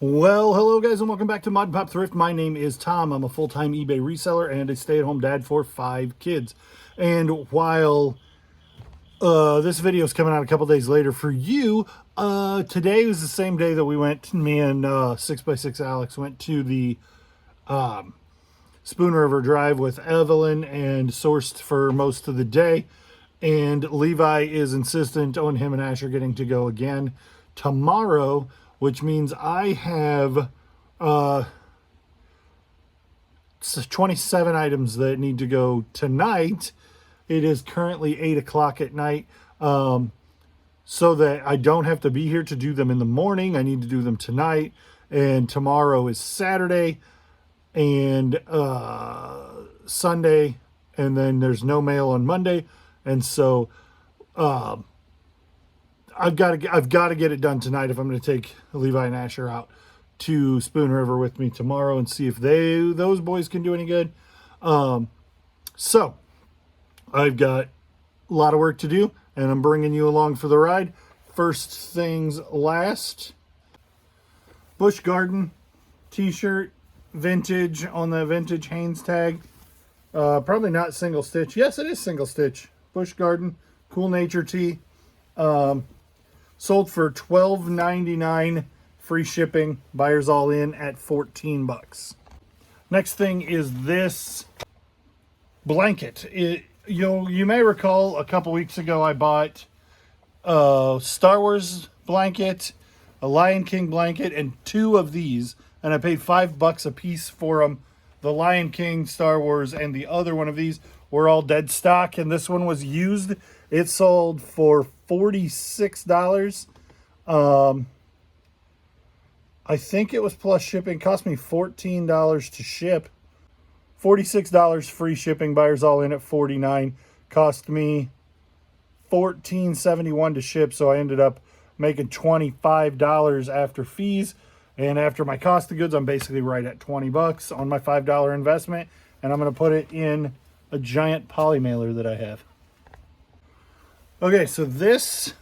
Well, hello guys and welcome back to Mod Pop Thrift. My name is Tom. I'm a full-time eBay reseller and a stay-at-home dad for 5 kids. And while this video is coming out a couple days later for you, today was the same day that me and 6x6 Alex went to the Spoon River Drive with Evelyn and sourced for most of the day. And Levi is insistent on him and Asher getting to go again tomorrow, which means I have 27 items that need to go tonight. It is currently 8 o'clock at night, so that I don't have to be here to do them in the morning. I need to do them tonight, and tomorrow is Saturday and Sunday, and then there's no mail on Monday, and so I've got to get it done tonight if I'm going to take Levi and Asher out to Spoon River with me tomorrow and see if those boys can do any good. So I've got a lot of work to do, and I'm bringing you along for the ride. First things last, Busch Garden t-shirt, vintage on the vintage Hanes tag. Probably not single stitch. Yes, it is single stitch. Busch Garden, cool nature tee. Sold for $12.99, free shipping, buyers all in at 14 bucks. Next thing is this blanket. You may recall a couple weeks ago I bought a Star Wars blanket, a Lion King blanket, and 2 of these, and I paid $5 a piece for them. The Lion King, Star Wars, and the other one of these were all dead stock, and this one was used. It sold for $46. I think it was plus shipping. Cost me $14 to ship. $46 free shipping. Buyers all in at $49. Cost me $14.71 to ship, so I ended up making $25 after fees. And after my cost of goods, I'm basically right at 20 bucks on my $5 investment. And I'm going to put it in a giant poly mailer that I have. Okay, so this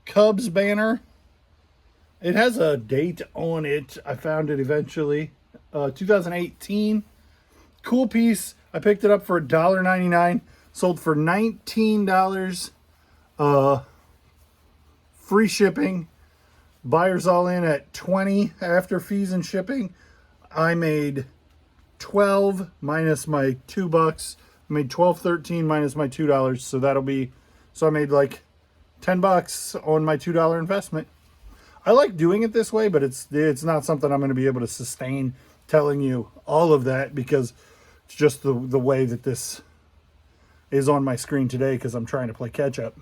Cubs banner, it has a date on it. I found it eventually. 2018. Cool piece. I picked it up for $1.99. Sold for $19. Free shipping. Buyers all in at 20 after fees and shipping. I made 12 minus my $2. I made 12.13 minus my $2, so that'll be, so I made like 10 bucks on my $2 investment. I like doing it this way, but it's not something I'm going to be able to sustain telling you all of that, because it's just the way that this is on my screen today, because I'm trying to play catch up.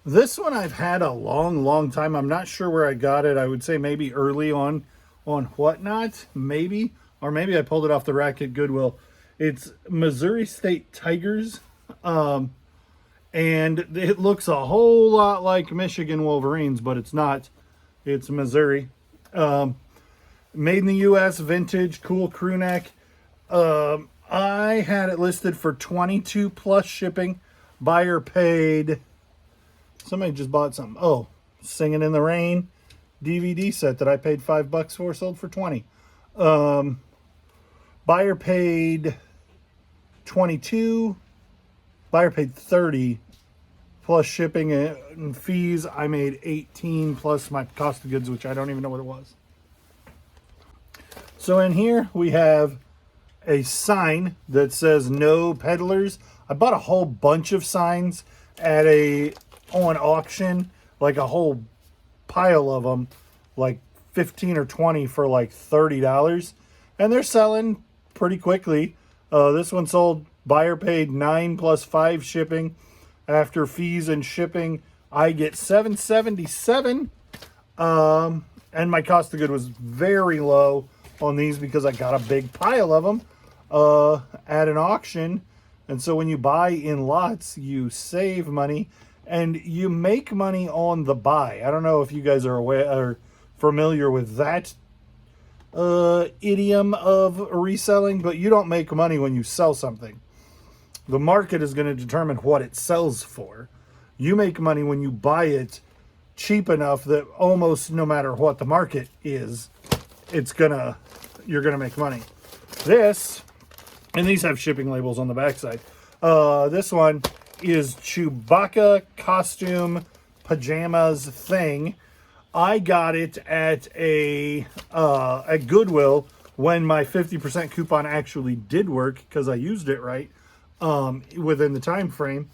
This one I've had a long time. I'm not sure where I got it. I would say maybe early on Whatnot, maybe, or maybe I pulled it off the rack at Goodwill. It's Missouri State Tigers, and it looks a whole lot like Michigan Wolverines, but it's not. It's Missouri. Made in the U.S., vintage, cool crew neck. I had it listed for $22 plus shipping. Buyer paid, somebody just bought something. Oh, Singing in the Rain DVD set that I paid $5 for, sold for $20. Buyer paid $22. Buyer paid $30 plus shipping and fees. I made $18 plus my cost of goods, which I don't even know what it was. So in here we have a sign that says no peddlers. I bought a whole bunch of signs at on auction, like a whole pile of them, like 15 or 20 for like $30, and they're selling pretty quickly. This one sold, buyer paid $9 plus 5 shipping. After fees and shipping, I get $7.77. And my cost of good was very low on these because I got a big pile of them at an auction. And so when you buy in lots, you save money and you make money on the buy. I don't know if you guys are aware or familiar with that idiom of reselling, but you don't make money when you sell something. The market is going to determine what it sells for. You make money when you buy it cheap enough that almost no matter what the market is, you're gonna make money. This, and these have shipping labels on the backside. This one is Chewbacca costume pajamas thing. I got it at at Goodwill when my 50% coupon actually did work, because I used it right within the time frame,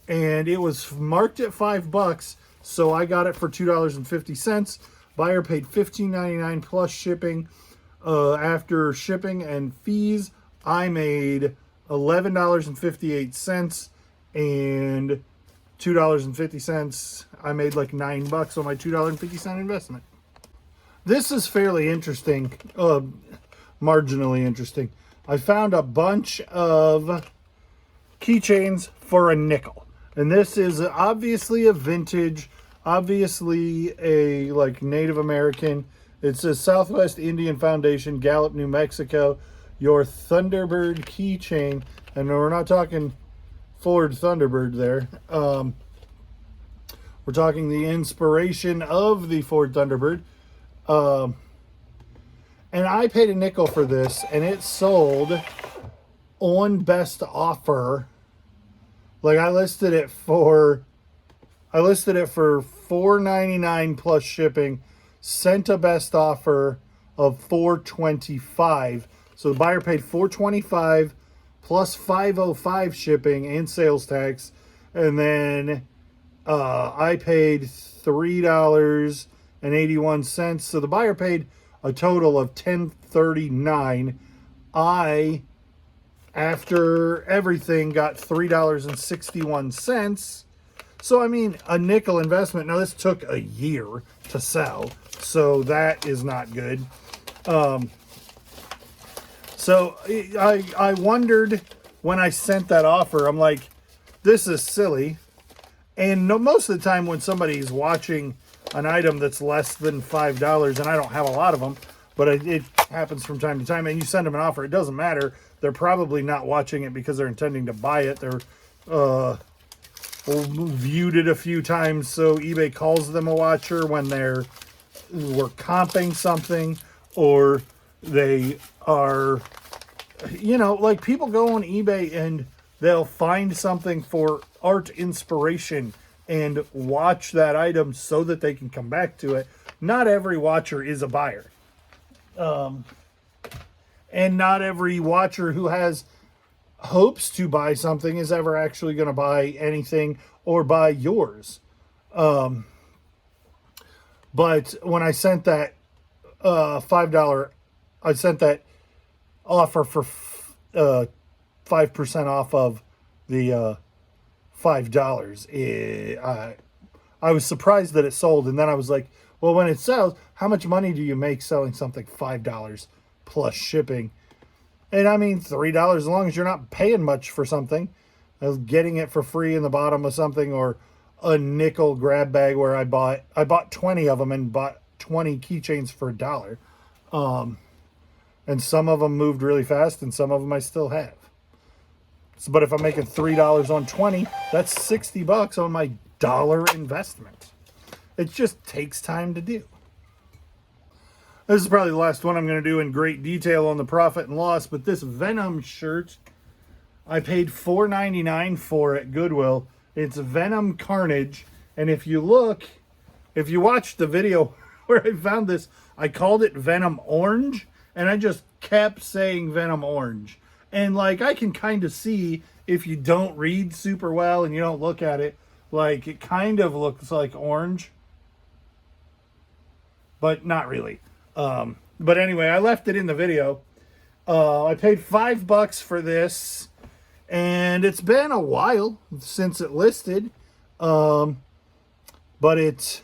and it was marked at $5, so I got it for $2.50. Buyer paid $15.99 plus shipping. After shipping and fees, I made $11.58, and $2.50. I made like $9 on my $2.50 investment. This is fairly interesting, marginally interesting. I found a bunch of keychains for a nickel, and this is obviously a vintage, obviously a like Native American. It says Southwest Indian Foundation, Gallup, New Mexico, your Thunderbird keychain, and we're not talking Ford Thunderbird there. We're talking the inspiration of the Ford Thunderbird. And I paid a nickel for this, and it sold on best offer. Like I listed it for $4.99 plus shipping, sent a best offer of $4.25. So the buyer paid $4.25 plus $5.05 shipping and sales tax, and then I paid $3.81. So the buyer paid a total of $10.39. I, after everything, got $3.61. So I mean, a nickel investment. Now this took a year to sell, so that is not good. So I wondered when I sent that offer, I'm like, this is silly. And no, most of the time when somebody's watching an item that's less than $5, and I don't have a lot of them, but it happens from time to time, and you send them an offer, it doesn't matter. They're probably not watching it because they're intending to buy it. They're viewed it a few times, so eBay calls them a watcher when we're comping something, or they are, like people go on eBay and they'll find something for art inspiration and watch that item so that they can come back to it. Not every watcher is a buyer. And not every watcher who has hopes to buy something is ever actually going to buy anything or buy yours. But when I sent that $5, I sent that offer for 5% off of the $5. I was surprised that it sold, and then I was like, well, when it sells, how much money do you make selling something $5 plus shipping? And I mean, $3, as long as you're not paying much for something, getting it for free in the bottom of something, or a nickel grab bag where I bought 20 of them and bought 20 keychains for $1. And some of them moved really fast, and some of them I still have. So, but if I'm making $3 on 20, that's $60 on my dollar investment. It just takes time to do. This is probably the last one I'm going to do in great detail on the profit and loss, but this Venom shirt, I paid $4.99 for at Goodwill. It's Venom Carnage, and if you watch the video where I found this, I called it Venom Orange, and I just kept saying Venom Orange. And like, I can kind of see, if you don't read super well and you don't look at it, like it kind of looks like orange, but not really. But anyway, I left it in the video. I paid $5 for this, and it's been a while since it listed. But it's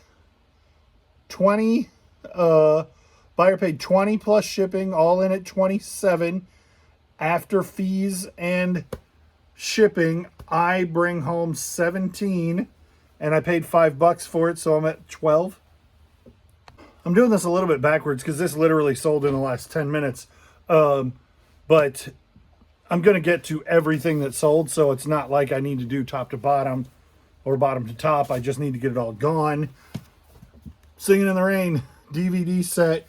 20, buyer paid 20 plus shipping, all in at 27. After fees and shipping, I bring home 17, and I paid $5 for it, so I'm at 12. I'm doing this a little bit backwards because this literally sold in the last 10 minutes. But I'm going to get to everything that sold, so it's not like I need to do top to bottom or bottom to top. I just need to get it all gone. Singing in the Rain DVD set.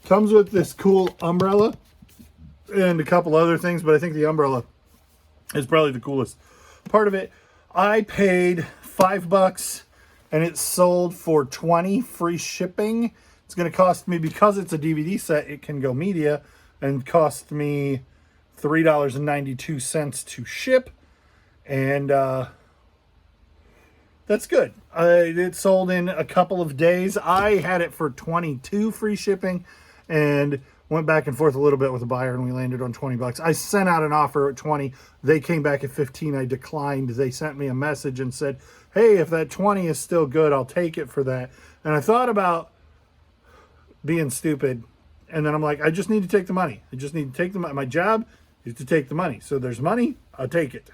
Comes with this cool umbrella and a couple other things, but I think the umbrella is probably the coolest part of it. I paid $5 and it sold for $20, free shipping. It's going to cost me, because it's a DVD set, it can go media, and cost me $3.92 to ship. And that's good. It sold in a couple of days. I had it for $22 free shipping and went back and forth a little bit with the buyer, and we landed on $20. I sent out an offer at $20. They came back at $15. I declined. They sent me a message and said, hey, if that $20 is still good, I'll take it for that. And I thought about being stupid. And then I'm like, I just need to take the money. I just need to take the money. My job is to take the money. So there's money, I'll take it.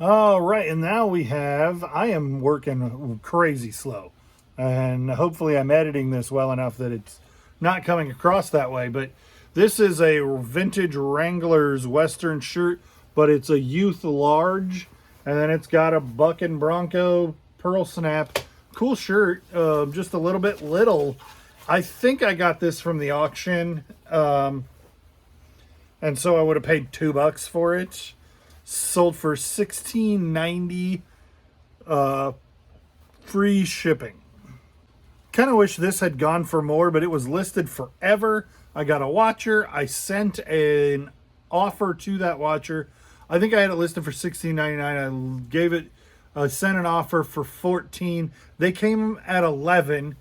All right, and now I am working crazy slow. And hopefully I'm editing this well enough that it's not coming across that way. But this is a vintage Wranglers Western shirt, but it's a youth large. And then it's got a Buck and Bronco pearl snap. Cool shirt, just a little bit little. I think I got this from the auction. And so I would have paid $2 for it. Sold for $16.90, free shipping. Kind of wish this had gone for more, but it was listed forever. I got a watcher. I sent an offer to that watcher. I think I had it listed for $16.99. I sent an offer for $14. They came at $11.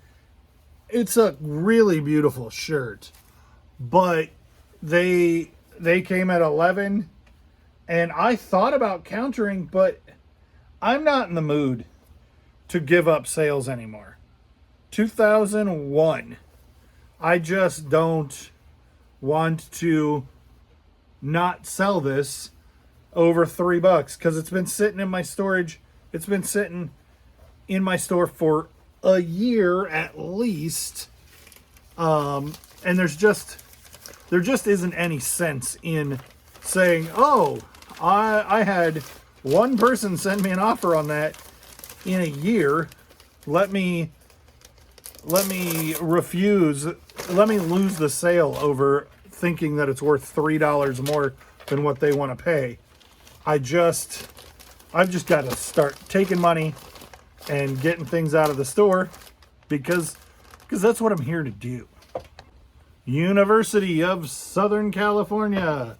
It's a really beautiful shirt, but they came at $11. And I thought about countering, but I'm not in the mood to give up sales anymore. 2001. I just don't want to not sell this over $3 because it's been sitting in my storage. It's been sitting in my store for a year at least. And there just isn't any sense in saying, oh, I had one person send me an offer on that in a year. Let me lose the sale over thinking that it's worth $3 more than what they want to pay. I've just got to start taking money and getting things out of the store because that's what I'm here to do. University of Southern California.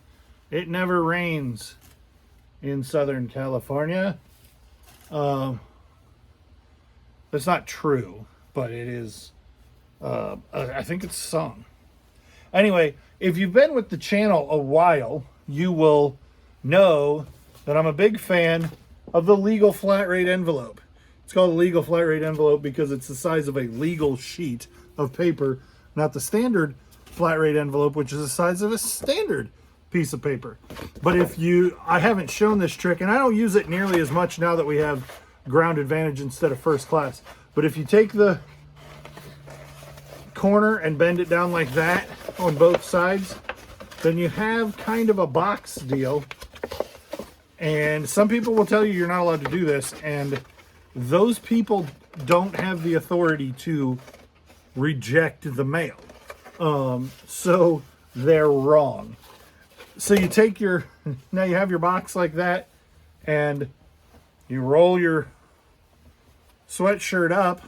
It never rains in Southern California. That's not true, but it is. I think it's a song. Anyway, if you've been with the channel a while, you will know that I'm a big fan of the legal flat rate envelope. It's called a legal flat rate envelope because it's the size of a legal sheet of paper, not the standard flat rate envelope, which is the size of a standard piece of paper. But I haven't shown this trick, and I don't use it nearly as much now that we have ground advantage instead of first class. But if you take the corner and bend it down like that on both sides, then you have kind of a box deal. And some people will tell you you're not allowed to do this, and those people don't have the authority to reject the mail. So they're wrong. So you take now you have your box like that, and you roll your sweatshirt up.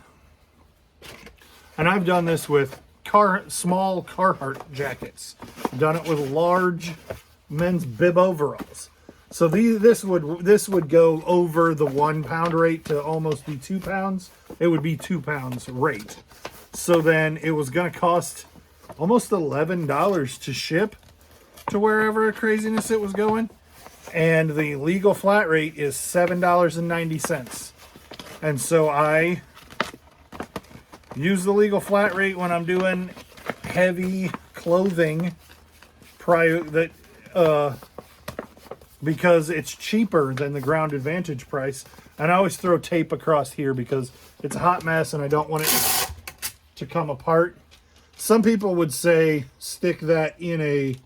And I've done this with small Carhartt jackets. I've done it with large men's bib overalls. So this would go over the 1 pound rate to almost be 2 pounds. It would be 2 pounds rate. So then it was going to cost almost $11 to ship to wherever craziness it was going. And the legal flat rate is $7.90. And so I use the legal flat rate when I'm doing heavy clothing because it's cheaper than the ground advantage price. And I always throw tape across here because it's a hot mess and I don't want it to come apart. Some people would say stick that in a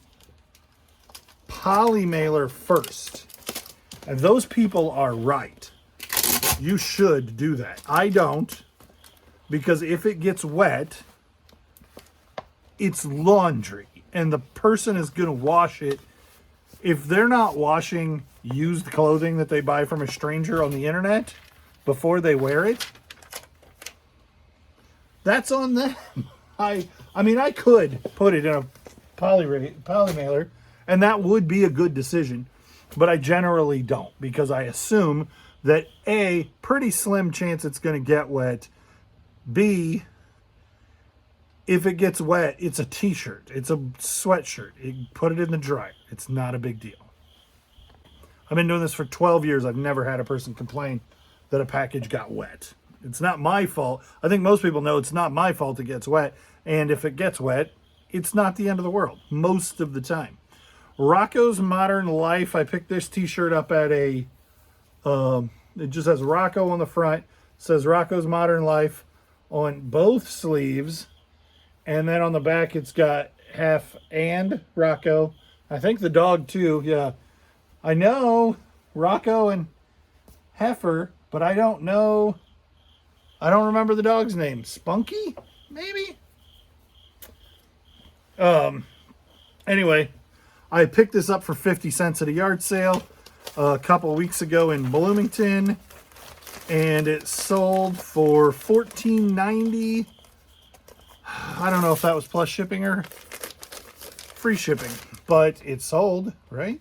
poly mailer first. And those people are right. You should do that. I don't. because if it gets wet, it's laundry, and the person is going to wash it. If they're not washing used clothing that they buy from a stranger on the internet before they wear it, that's on them. I mean, I could put it in a poly mailer, and that would be a good decision, but I generally don't, because I assume that A, pretty slim chance it's going to get wet. B, if it gets wet, it's a t-shirt, it's a sweatshirt. You put it in the dryer. It's not a big deal. I've been doing this for 12 years. I've never had a person complain that a package got wet. It's not my fault. I think most people know it's not my fault it gets wet. And if it gets wet, it's not the end of the world most of the time. Rocco's Modern Life. I picked this t-shirt up at a, it just has Rocco on the front. It says Rocco's Modern Life on both sleeves. And then on the back, it's got half and Rocco. I think the dog too. Yeah. I know Rocco and Heifer, but I don't know. I don't remember the dog's name. Spunky, maybe? Anyway, I picked this up for 50 cents at a yard sale a couple of weeks ago in Bloomington, and it sold for $14.90. I don't know if that was plus shipping or free shipping, but it sold, right?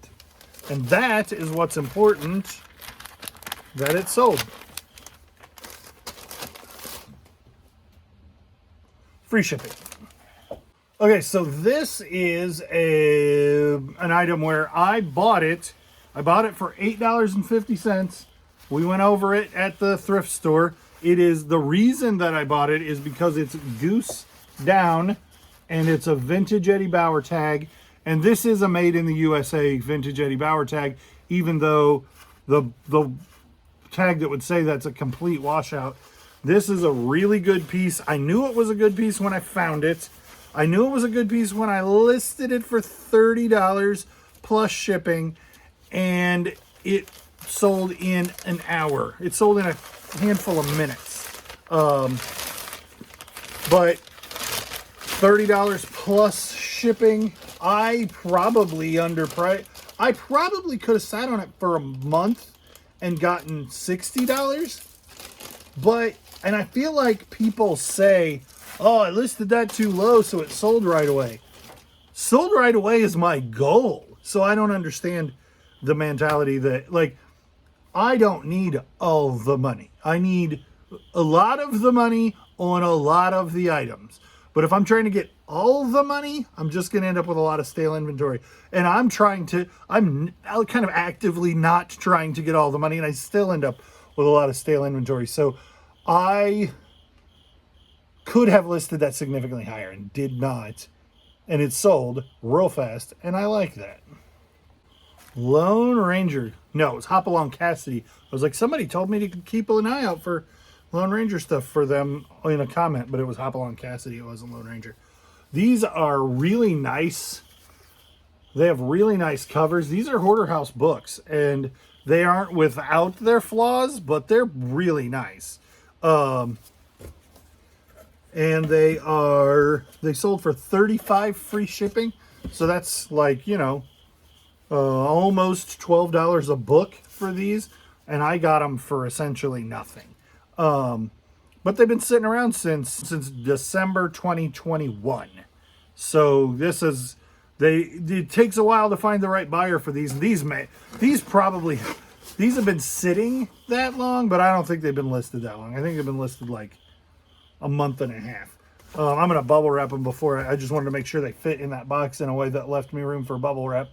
And that is what's important, that it sold. Free shipping. Okay, so this is an item where I bought it. I bought it for $8.50. We went over it at the thrift store. It is, the reason that I bought it is because it's goose down and it's a vintage Eddie Bauer tag. And this is a made in the USA vintage Eddie Bauer tag, even though the tag that would say that's a complete washout. This is a really good piece. I knew it was a good piece when I found it. I knew it was a good piece when I listed it for $30 plus shipping, and it sold in an hour. It sold in a handful of minutes. But $30 plus shipping, I probably I probably could have sat on it for a month and gotten $60. But, and I feel like people say, oh, I listed that too low, so it sold right away. Sold right away is my goal. So I don't understand the mentality that, like, I don't need all the money. I need a lot of the money on a lot of the items. But if I'm trying to get all the money, I'm just going to end up with a lot of stale inventory. And I'm kind of actively not trying to get all the money, and I still end up with a lot of stale inventory. So I could have listed that significantly higher and did not. And it sold real fast, and I like that. Lone Ranger. No, it's Hopalong Cassidy. I was like, somebody told me to keep an eye out for Lone Ranger stuff for them in a comment, but it was Hopalong Cassidy. It wasn't Lone Ranger. These are really nice. They have really nice covers. These are Hoarder House books, and they aren't without their flaws, but they're really nice. And they sold for $35 free shipping. So that's like, you know, almost $12 a book for these. And I got them for essentially nothing. But they've been sitting around since December 2021. So it takes a while to find the right buyer for these. These have been sitting that long, but I don't think they've been listed that long. I think they've been listed like a month and a half. I'm going to bubble wrap them before. I just wanted to make sure they fit in that box in a way that left me room for bubble wrap.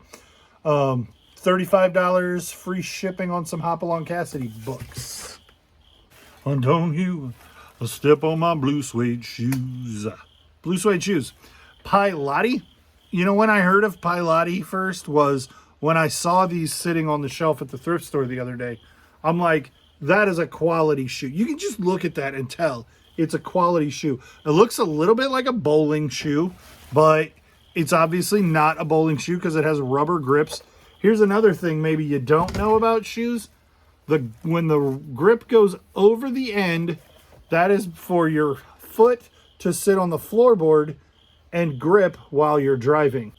$35 free shipping on some Hopalong Cassidy books. And don't you step on my blue suede shoes. Blue suede shoes. Pilotti. You know, when I heard of Pilotti first was when I saw these sitting on the shelf at the thrift store the other day. I'm like, that is a quality shoe. You can just look at that and tell it's a quality shoe. It looks a little bit like a bowling shoe, but it's obviously not a bowling shoe because it has rubber grips. Here's another thing maybe you don't know about shoes. When the grip goes over the end, That is for your foot to sit on the floorboard and grip while you're driving.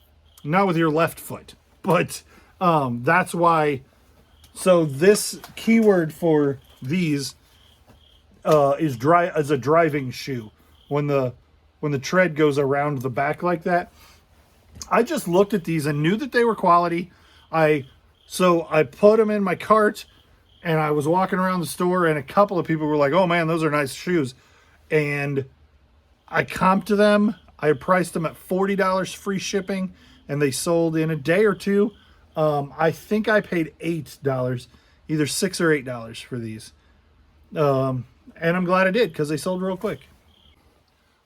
Not with your left foot, but that's why. So this keyword for these is a driving shoe. When the tread goes around the back like that. I just looked at these and knew that they were quality. So I put them in my cart, and I was walking around the store, and a couple of people were like, "Oh man, those are nice shoes," and I comped them. I priced them at $40 free shipping, and they sold in a day or two. I think I paid $8, either $6 or $8 for these. And I'm glad I did because they sold real quick.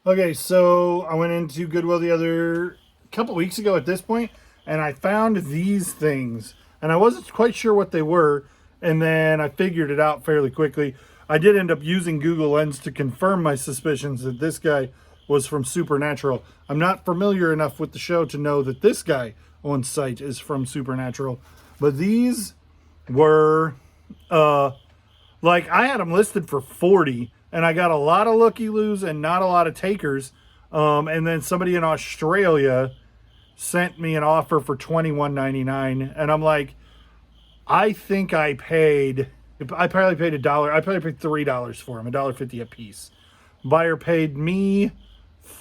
Okay, so I went into Goodwill a couple weeks ago at this point, and I found these things. And I wasn't quite sure what they were, and then I figured it out fairly quickly. I did end up using Google Lens to confirm my suspicions that this guy was from Supernatural. I'm not familiar enough with the show to know that this guy on site is from Supernatural. But these were, like, I had them listed for $40, and I got a lot of looky-loos and not a lot of takers. And then somebody in Australia sent me an offer for $21.99, and I'm like, I think I probably paid $1. I probably paid $3 for them, $1.50 a piece. Buyer paid me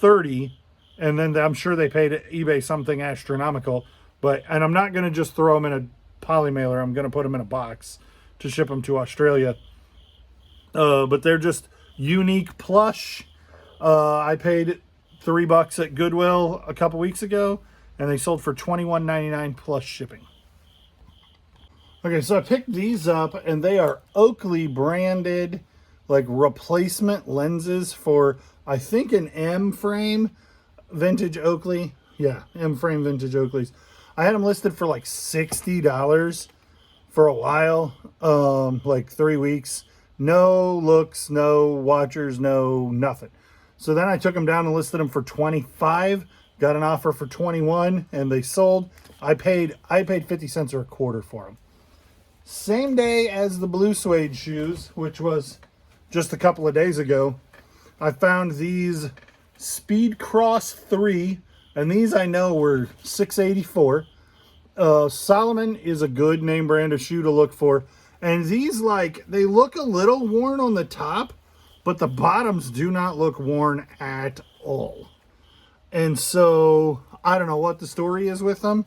$30, and then I'm sure they paid eBay something astronomical. And I'm not going to just throw them in a poly mailer. I'm going to put them in a box to ship them to Australia. But they're just unique plush. I paid $3 at Goodwill a couple weeks ago, and they sold for $21.99 plus shipping. Okay, so I picked these up, and they are Oakley branded, like, replacement lenses for, I think, an M-frame vintage Oakley. Yeah, M-frame vintage Oakleys. I had them listed for like $60 for a while, like 3 weeks. No looks, no watchers, no nothing. So then I took them down and listed them for $25. Got an offer for $21, and they sold. I paid 50 cents or a quarter for them. Same day as the blue suede shoes, which was just a couple of days ago, I found these Speed Cross 3, and these I know were $6.84. Solomon is a good name brand of shoe to look for. And these, like, they look a little worn on the top, but the bottoms do not look worn at all. And so, I don't know what the story is with them.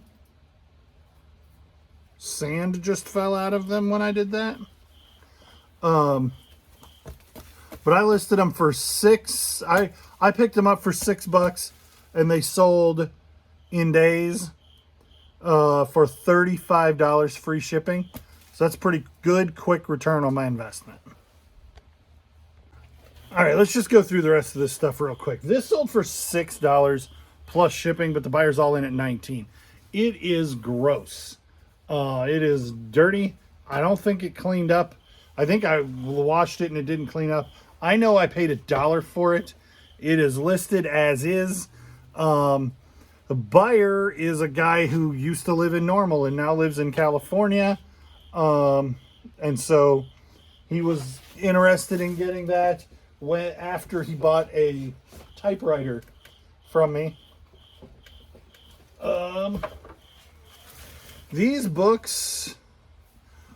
Sand just fell out of them when I did that. But I listed them for $6. I picked them up for $6, and they sold in days for $35 free shipping. So that's pretty good, quick return on my investment. All right, let's just go through the rest of this stuff real quick. This sold for $6 plus shipping, but the buyer's all in at $19. It is gross. It is dirty. I don't think it cleaned up. I think I washed it and it didn't clean up. I know I paid $1 for it. It is listed as is. The buyer is a guy who used to live in Normal and now lives in California. And so he was interested in getting that after he bought a typewriter from me. These books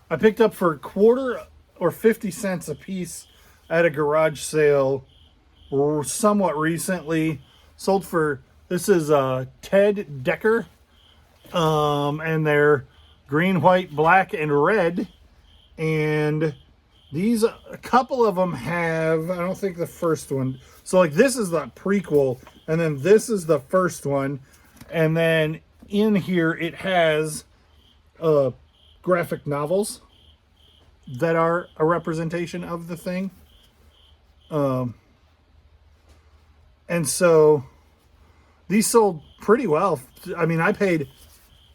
I picked up for a quarter or 50 cents a piece at a garage sale somewhat recently. Sold for, this is Ted Decker, and they're green, white, black, and red. And these, a couple of them have, I don't think the first one. So like this is the prequel, and then this is the first one. And then in here it has graphic novels that are a representation of the thing. And so these sold pretty well. I mean, I paid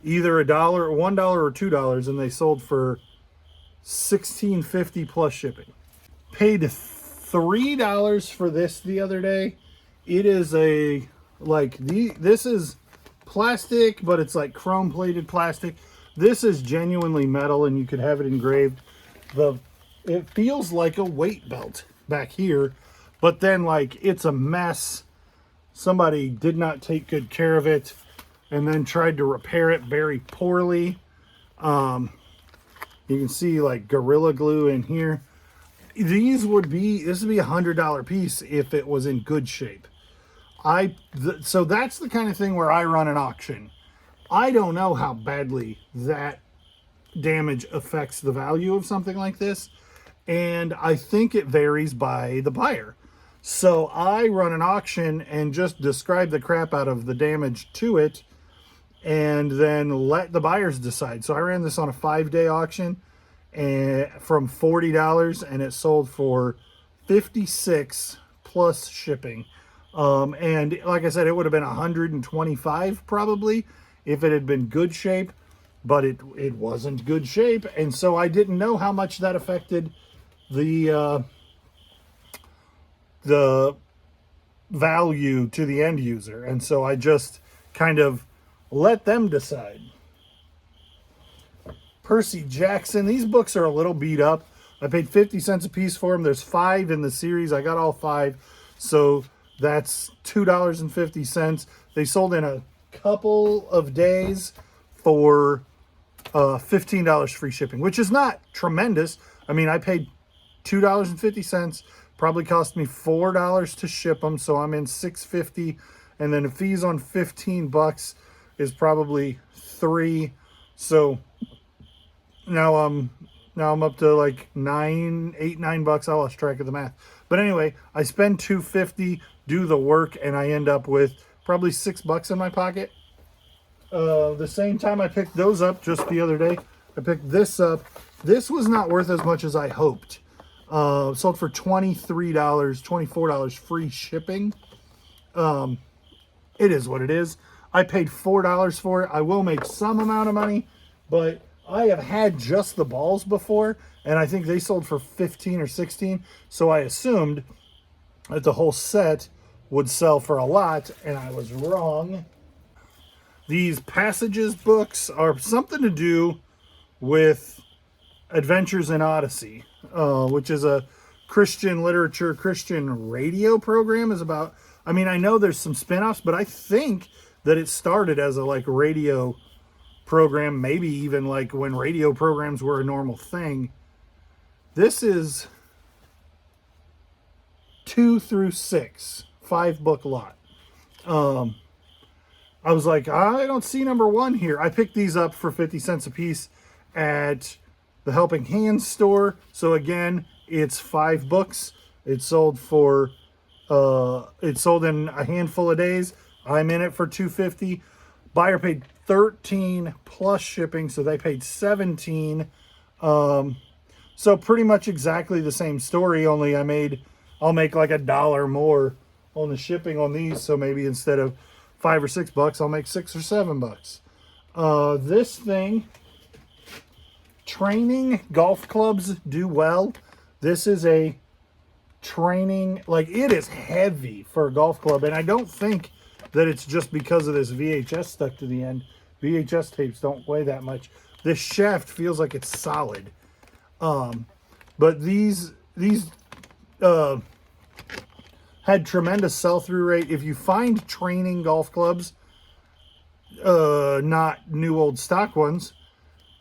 either $1 or $2, and they sold for $16.50 plus shipping. Paid $3 for this the other day. It is a, like, this is plastic, but it's like chrome plated plastic. This is genuinely metal, and you could have it engraved. It feels like a weight belt back here. but then like it's a mess. Somebody did not take good care of it and then tried to repair it very poorly. You can see like Gorilla Glue in here. This would be $100 piece if it was in good shape. So that's the kind of thing where I run an auction. I don't know how badly that damage affects the value of something like this, and I think it varies by the buyer. So I run an auction and just describe the crap out of the damage to it and then let the buyers decide. So I ran this on a 5-day auction and from $40, and it sold for $56 plus shipping. And like I said, it would have been $125 probably if it had been good shape, but it wasn't good shape, and so I didn't know how much that affected the value to the end user, and so I just kind of let them decide. Percy Jackson. These books are a little beat up. I paid 50 cents a piece for them. There's 5 in the series. I got all 5, so that's $2.50. They sold in a couple of days for $15 free shipping, which is not tremendous. I mean, I paid $2.50. Probably cost me $4 to ship them, so I'm in $6.50, and then the fees on $15 is probably $3. So now I'm up to like $9 I lost track of the math. But anyway, I spend $2.50, do the work, and I end up with probably $6 in my pocket. The same time I picked those up just the other day, I picked this up. This was not worth as much as I hoped. Sold for $23, $24 free shipping. It is what it is. I paid $4 for it. I will make some amount of money, but I have had just the balls before, and I think they sold for 15 or 16. So I assumed that the whole set would sell for a lot, and I was wrong. These Passages books are something to do with Adventures in Odyssey, which is a Christian literature, Christian radio program. Is about, I mean, I know there's some spin-offs, but I think that it started as a like radio program, maybe even like when radio programs were a normal thing. This is 2 through 6, 5-book lot. I was like, I don't see number 1 here. I picked these up for 50 cents a piece at the Helping Hands store. So again, it's 5 books. It sold in a handful of days. I'm in it for $2.50. Buyer paid $13 plus shipping, so they paid $17. So pretty much exactly the same story, only I'll make like $1 more on the shipping on these. So maybe instead of $5 or $6, I'll make $6 or $7. This thing, training golf clubs do well. This is a training, like it is heavy for a golf club, and I don't think that it's just because of this VHS stuck to the end. VHS tapes don't weigh that much. This shaft feels like it's solid. But these had tremendous sell-through rate. If you find training golf clubs, not new old stock ones,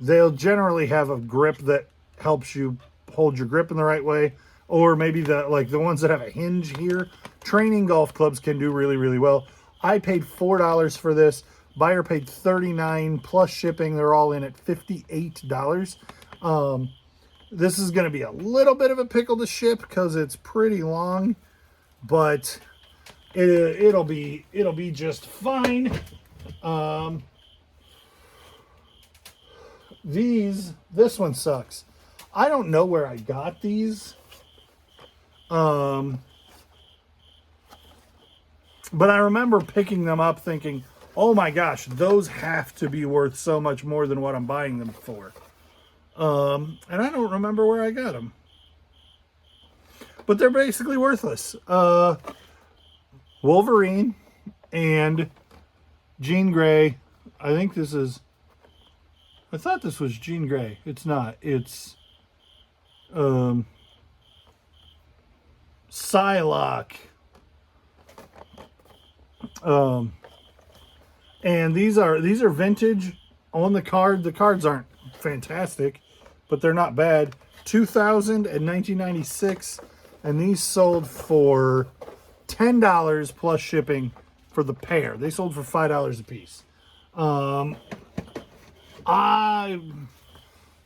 they'll generally have a grip that helps you hold your grip in the right way, or maybe the ones that have a hinge here. Training golf clubs can do really, really well. I paid $4 for this. Buyer paid $39 plus shipping. They're all in at $58. This is going to be a little bit of a pickle to ship because it's pretty long, but it'll be just fine. This one sucks. I don't know where I got these. But I remember picking them up thinking, oh my gosh, those have to be worth so much more than what I'm buying them for. And I don't remember where I got them. But they're basically worthless. Wolverine and Jean Grey. I thought this was Jean Grey. It's not. It's Psylocke. And these are vintage on the card. The cards aren't fantastic, but they're not bad. 2000 and 1996, and these sold for $10 plus shipping for the pair. They sold for $5 a piece.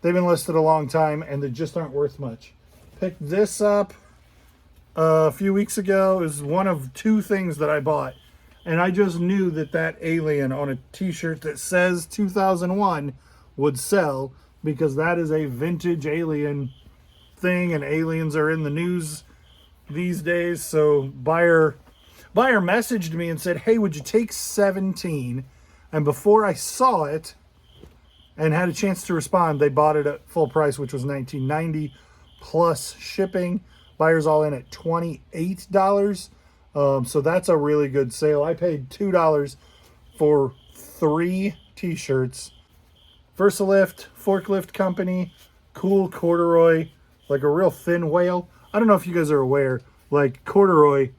They've been listed a long time, and they just aren't worth much. Picked this up a few weeks ago. It was one of two things that I bought, and I just knew that alien on a t-shirt that says 2001 would sell, because that is a vintage alien thing, and aliens are in the news these days. So buyer messaged me and said, hey, would you take 17? And before I saw it and had a chance to respond, they bought it at full price, which was $19.90 plus shipping. Buyers all in at $28. So that's a really good sale. I paid $2 for 3 t-shirts. Versalift forklift company, cool corduroy, like a real thin whale. I don't know if you guys are aware, like corduroy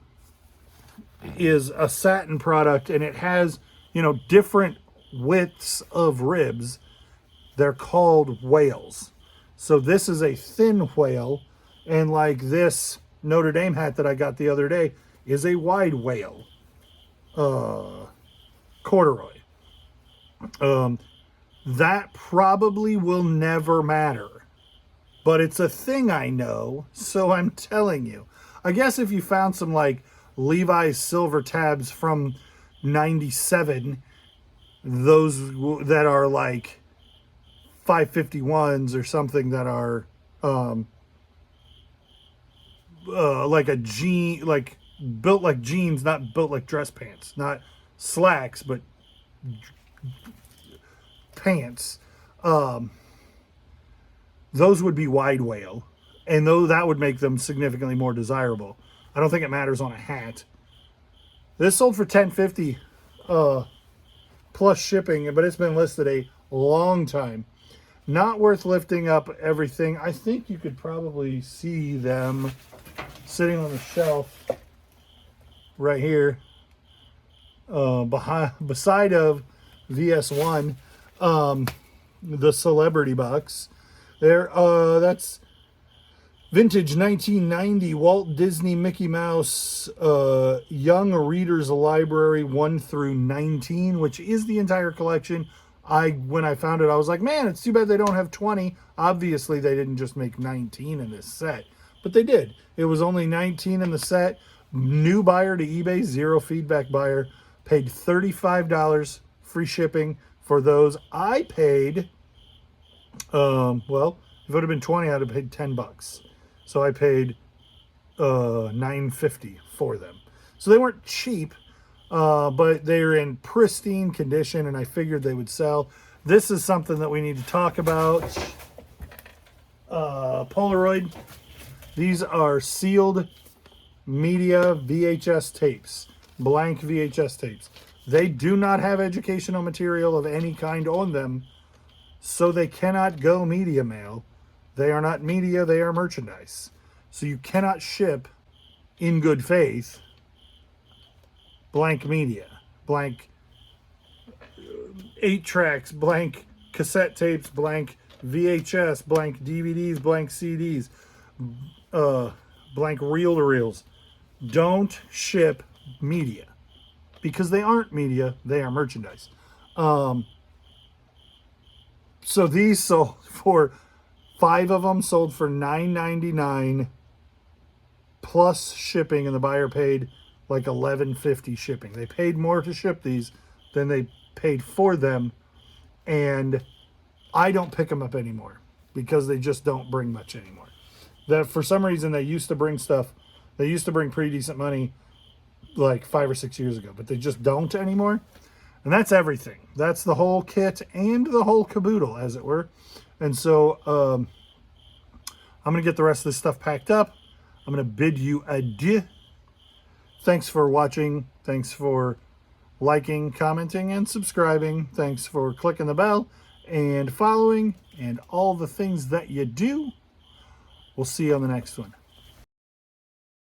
is a satin product, and it has, different widths of ribs. They're called whales. So this is a thin whale, and like this Notre Dame hat that I got the other day is a wide whale corduroy. That probably will never matter, but it's a thing I know, so I'm telling you. I guess if you found some like Levi's silver tabs from 97, those that are like 551s or something that are like a jean, like built like jeans, not built like dress pants, not slacks, but pants, those would be wide whale, and though that would make them significantly more desirable. I don't think it matters on a hat. This sold for $10.50 plus shipping, but it's been listed a long time. Not worth lifting up everything. I think you could probably see them sitting on the shelf right here, beside of VS1. The celebrity box there. That's vintage 1990 Walt Disney Mickey Mouse Young Readers Library 1 through 19, which is the entire collection. When I found it, I was like, man, it's too bad they don't have 20. Obviously they didn't just make 19 in this set, but they did. It was only 19 in the set. New buyer to eBay, zero feedback buyer. Paid $35 free shipping for those. I paid, well, if it would have been 20, I'd have paid $10. So I paid $9.50 for them. So they weren't cheap, but they're in pristine condition, and I figured they would sell. This is something that we need to talk about. Polaroid. These are sealed media VHS tapes, blank VHS tapes. They do not have educational material of any kind on them, so they cannot go media mail. They are not media, they are merchandise. So you cannot ship in good faith blank media, blank 8 tracks, blank cassette tapes, blank VHS, blank DVDs, blank CDs, blank reel-to-reels. Don't ship media, because they aren't media, they are merchandise. So these sold for, 5 of them sold for $9.99 plus shipping, and the buyer paid like $11.50 shipping. They paid more to ship these than they paid for them, and I don't pick them up anymore because they just don't bring much anymore. That for some reason they used to bring stuff. They used to bring pretty decent money like 5 or 6 years ago, but they just don't anymore. And that's everything. That's the whole kit and the whole caboodle, as it were. And so I'm going to get the rest of this stuff packed up. I'm going to bid you adieu. Thanks for watching. Thanks for liking, commenting, and subscribing. Thanks for clicking the bell and following and all the things that you do. We'll see you on the next one.